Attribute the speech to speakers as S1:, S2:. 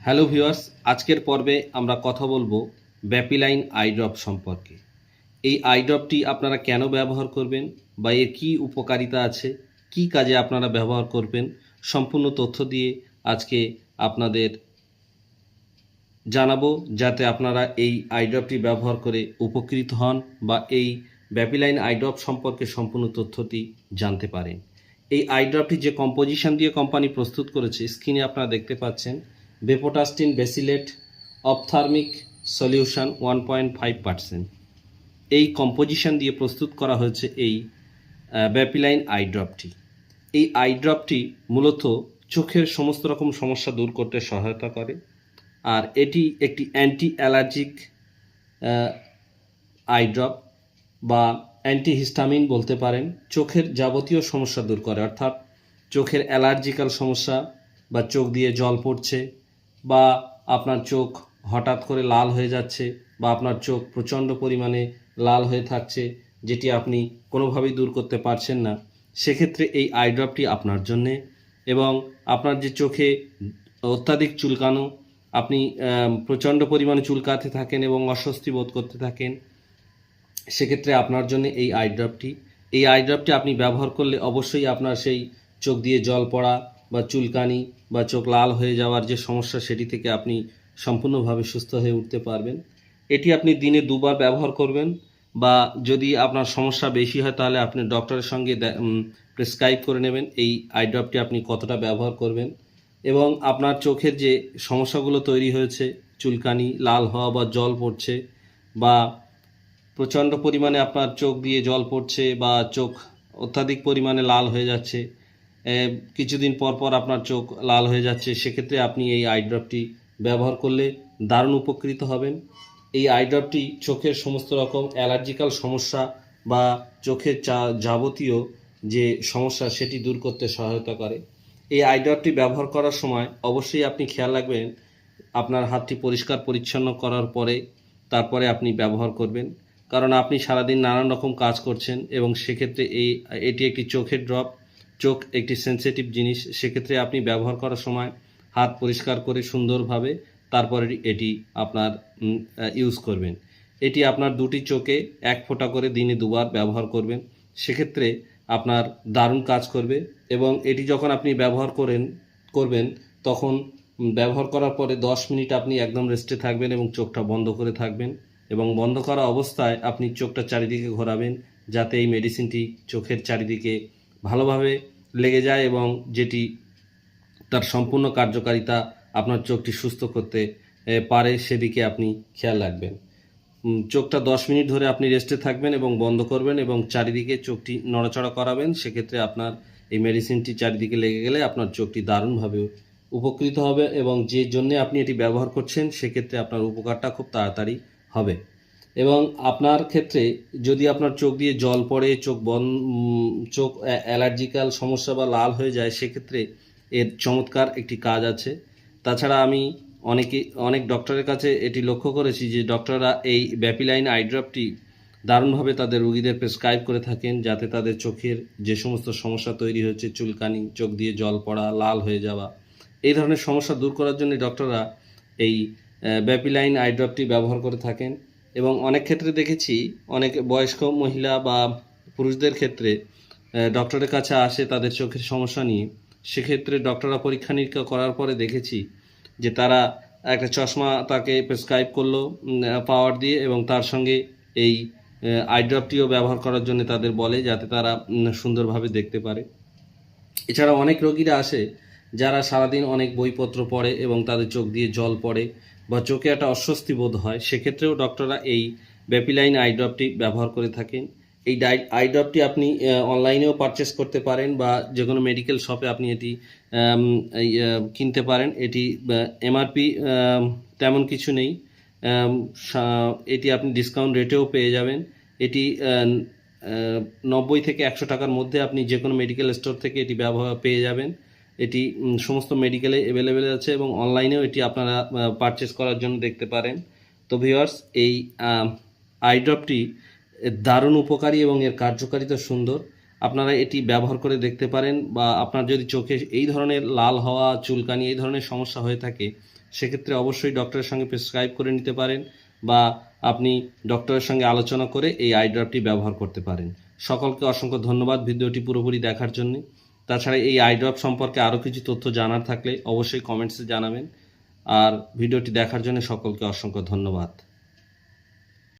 S1: Hello viewers, আজকের পর্বে আমরা কথা বলবো ব্যাপিলাইন আই ড্রপ সম্পর্কে। এই আই ড্রপটি আপনারা কেন ব্যবহার করবেন বা এর কী উপকারিতা আছে, কি কাজে আপনারা ব্যবহার করবেন, সম্পূর্ণ তথ্য দিয়ে আজকে আপনাদের জানাবো, যাতে আপনারা এই আই ড্রপটি ব্যবহার করে উপকৃত হন বা এই ব্যাপিলাইন আই ড্রপ সম্পর্কে সম্পূর্ণ তথ্যটি জানতে পারেন। এই আই ড্রপটি যে কম্পোজিশন দিয়ে কোম্পানি প্রস্তুত করেছে, স্ক্রিনে আপনারা দেখতে পাচ্ছেন বেপোটাস্টিন বেসিলেট অপথার্মিক সলিউশন 1.5%। এই কম্পোজিশন দিয়ে প্রস্তুত করা হয়েছে এই ব্যাপিলাইন আই ড্রপটি। এই আই ড্রপটি মূলত চোখের সমস্ত রকম সমস্যা দূর করতে সহায়তা করে, আর এটি একটি অ্যান্টি অ্যালার্জিক আই ড্রপ বা অ্যান্টিহিস্টামিন বলতে পারেন। চোখের যাবতীয় সমস্যা দূর করে, অর্থাৎ চোখের অ্যালার্জিক্যাল সমস্যা বা চোখ দিয়ে জল পড়ছে বা আপনার চোখ হঠাৎ করে লাল হয়ে যাচ্ছে বা আপনার চোখ প্রচণ্ড পরিমাণে লাল হয়ে থাকছে, যেটি আপনি কোনোভাবেই দূর করতে পারছেন না, সেক্ষেত্রে এই আই ড্রপটি আপনার জন্যে। এবং আপনার যে চোখে অত্যাধিক চুলকানো, আপনি প্রচণ্ড পরিমাণে চুলকাতে থাকেন এবং অস্বস্তি বোধ করতে থাকেন, সেক্ষেত্রে আপনার জন্য এই আই ড্রপটি। এই আই ড্রপটি আপনি ব্যবহার করলে অবশ্যই আপনার সেই চোখ দিয়ে জল পড়া বা চুলকানি বা চোখ লাল হয়ে যাওয়ার যে সমস্যা, সেটি থেকে আপনি সম্পূর্ণভাবে সুস্থ হয়ে উঠতে পারবেন। এটি আপনি দিনে দুবার ব্যবহার করবেন, বা যদি আপনার সমস্যা বেশি হয় তাহলে আপনি ডক্টরের সঙ্গে প্রেসক্রাইব করে নেবেন এই আই ড্রপটি আপনি কতটা ব্যবহার করবেন। এবং আপনার চোখের যে সমস্যাগুলো তৈরি হয়েছে, চুলকানি, লাল হওয়া বা জল পড়ছে বা প্রচণ্ড পরিমাণে আপনার চোখ দিয়ে জল পড়ছে বা চোখ অত্যাধিক পরিমাণে লাল হয়ে যাচ্ছে, কিছুদিন পর পর আপনার চোখ লাল হয়ে যাচ্ছে, সেক্ষেত্রে আপনি এই আই ড্রপটি ব্যবহার করলে দারুণ উপকৃত হবেন। এই আই ড্রপটি চোখের সমস্ত রকম অ্যালার্জিক্যাল সমস্যা বা চোখের যাবতীয় যে সমস্যা সেটি দূর করতে সহায়তা করে। এই আই ড্রপটি ব্যবহার করার সময় অবশ্যই আপনি খেয়াল রাখবেন আপনার হাতটি পরিষ্কার পরিচ্ছন্ন করার পরে তারপরে আপনি ব্যবহার করবেন, কারণ আপনি সারাদিন নানান রকম কাজ করছেন এবং সেক্ষেত্রে এটি একটি চোখের ড্রপ। চোখ একটি সেন্সিটিভ জিনিস, সেক্ষেত্রে আপনি ব্যবহার করার সময় হাত পরিষ্কার করে সুন্দরভাবে তারপরে এটি আপনার ইউজ করবেন। এটি আপনার দুটি চোখে এক ফোঁটা করে দিনে দুবার ব্যবহার করবেন, সেক্ষেত্রে আপনার দারুণ কাজ করবে। এবং এটি যখন আপনি ব্যবহার করবেন তখন ব্যবহার করার পরে 10 মিনিট আপনি একদম রেস্টে থাকবেন এবং চোখটা বন্ধ করে থাকবেন, এবং বন্ধ করা অবস্থায় আপনি চোখটা চারিদিকে ঘোরাবেন, যাতে এই মেডিসিনটি চোখের চারিদিকে ভালোভাবে লেগে যায় এবং যেটি তার সম্পূর্ণ কার্যকারিতা আপনার চোখটি সুস্থ করতে পারে, সেদিকে আপনি খেয়াল রাখবেন। চোখটা 10 মিনিট ধরে আপনি রেস্টে থাকবেন এবং বন্ধ করবেন এবং চারিদিকে চোখটি নড়াচড়া করাবেন, সেক্ষেত্রে আপনার এই মেডিসিনটি চারিদিকে লেগে গেলে আপনার চোখটি দারুণভাবে উপকৃত হবে এবং যে জন্যে আপনি এটি ব্যবহার করছেন সেক্ষেত্রে আপনার উপকারটা খুব তাড়াতাড়ি হবে। এবং আপনার ক্ষেত্রে যদি আপনার চোখ দিয়ে জল পড়ে, চোখ অ্যালার্জিক্যাল সমস্যা বা লাল হয়ে যায়, সেক্ষেত্রে এর চমৎকার একটি কাজ আছে। তাছাড়া আমি অনেক ডক্টরের কাছে এটি লক্ষ্য করেছি যে ডক্টররা এই ব্যাপিলাইন আই ড্রপটি দারুণভাবে তাদের রোগীদের প্রেসক্রাইব করে থাকেন, যাতে তাদের চোখের যে সমস্ত সমস্যা তৈরি হচ্ছে, চুলকানি, চোখ দিয়ে জল পড়া, লাল হয়ে যাওয়া, এই ধরনের সমস্যা দূর করার জন্য ডক্টররা এই ব্যাপিলাইন আই ড্রপটি ব্যবহার করে থাকেন। এবং অনেক ক্ষেত্রে দেখেছি অনেক বয়স্ক মহিলা বা পুরুষদের ক্ষেত্রে ডক্টরের কাছে আসে তাদের চোখের সমস্যা নিয়ে, সেক্ষেত্রে ডক্টররা পরীক্ষা নিরীক্ষা করার পরে দেখেছি যে তারা একটা চশমা তাকে প্রেসক্রাইব করলো পাওয়ার দিয়ে, এবং তার সঙ্গে এই আই ড্রপটিও ব্যবহার করার জন্য তাদের বলে, যাতে তারা সুন্দরভাবে দেখতে পারে। এছাড়া অনেক রোগীরা আসে যারা সারাদিন অনেক বইপত্র পড়ে এবং তাদের চোখ দিয়ে জল পড়ে বা চোখে একটা অস্বস্তি বোধ হয়, সেক্ষেত্রেও ডক্টররা এই ব্যাপিলাইন আই ড্রপটি ব্যবহার করে থাকেন। এই আই ড্রপটি আপনি অনলাইনেও পারচেস করতে পারেন বা যে কোনো মেডিকেল শপে আপনি এটি কিনতে পারেন। এটি এমআরপি তেমন কিছু নেই, এটি আপনি ডিসকাউন্ট রেটেও পেয়ে যাবেন। এটি 90 থেকে 100 টাকার মধ্যে আপনি যে কোনো মেডিকেল স্টোর থেকে এটি পেয়ে যাবেন। এটি সমস্ত মেডিকেলে অ্যাভেলেবেল আছে এবং অনলাইনেও এটি আপনারা পারচেস করার জন্য দেখতে পারেন। তো ভিউয়ার্স, এই আই ড্রপটি দারুণ উপকারী এবং এর কার্যকারিতা সুন্দর। আপনারা এটি ব্যবহার করে দেখতে পারেন, বা আপনার যদি চোখে এই ধরনের লাল হওয়া, চুলকানি এই ধরনের সমস্যা হয়ে থাকে, সেক্ষেত্রে অবশ্যই ডক্টরের সঙ্গে প্রেসক্রাইব করে নিতে পারেন, বা আপনি ডক্টরের সঙ্গে আলোচনা করে এই আই ড্রপটি ব্যবহার করতে পারেন। সকলকে অসংখ্য ধন্যবাদ ভিডিওটি পুরোপুরি দেখার জন্য। তাছাড়া এই আই ড্রপ সম্পর্কে আরও কিছু তথ্য জানার থাকলে অবশ্যই কমেন্টসে জানাবেন। আর ভিডিওটি দেখার জন্য সকলকে অসংখ্য ধন্যবাদ।